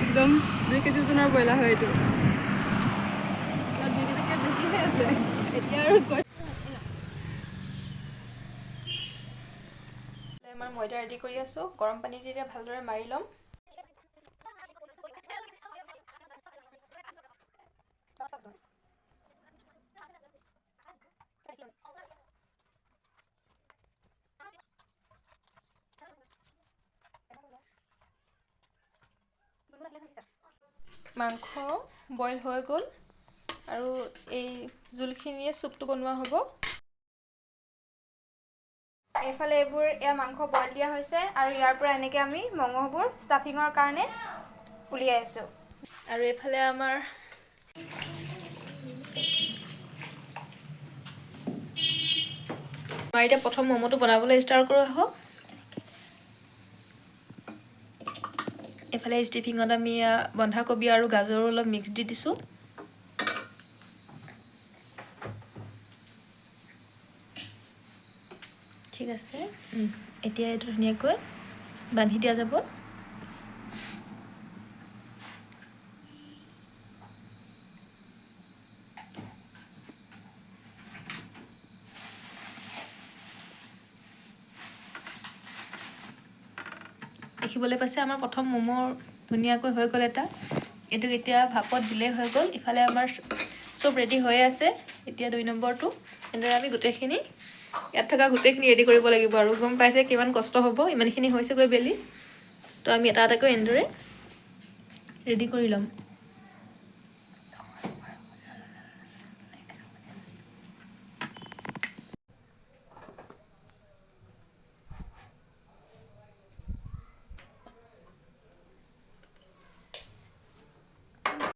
একদম 2 কেজি ওজনৰ ব্ৰইলাৰ হয় এইটো 2 কেজিতকৈ বেছিহে আছে এতিয়া আৰু আমাৰ ময়দা ৰেডি কৰি আছোঁ গৰম পানী দি ভালদৰে মাৰি ল'ম মাংস বইল হৈ গ'ল আৰু এই জোলখিনিয়ে চুপটো বনোৱা হ'ব এইফালে এয়া মাংস বইল দিয়া হৈছে আৰু ইয়াৰ পৰা এনেকৈ আমি মঙহবোৰ ষ্টাফিঙৰ কাৰণে উলিয়াই আছোঁ আৰু এইফালে আমাৰ এতিয়া প্ৰথম মমোটো বনাবলৈ ষ্টাৰ্ট কৰোঁ আহক এইফালে ষ্টাফিঙত আমি বন্ধাকবি আৰু গাজৰো অলপ মিক্স দি দিছোঁ ঠিক আছে এতিয়া এইটো ধুনীয়াকৈ বান্ধি দিয়া যাব দেখিবলৈ পাইছে আমাৰ প্ৰথম ম'ম' ধুনীয়াকৈ হৈ গ'ল এটা এইটোক এতিয়া ভাপত দিলেই হৈ গ'ল ইফালে আমাৰ চব ৰেডি হৈ আছে এতিয়া 2 নম্বৰটো এনেদৰে আমি গোটেইখিনি ইয়াত থকা গোটেইখিনি ৰেডি কৰিব লাগিব আৰু গম পাইছে কিমান কষ্ট হ'ব ইমানখিনি হৈছেগৈ বেলি তো আমি এটা এটাকৈ এনেদৰে ৰেডি কৰি ল'ম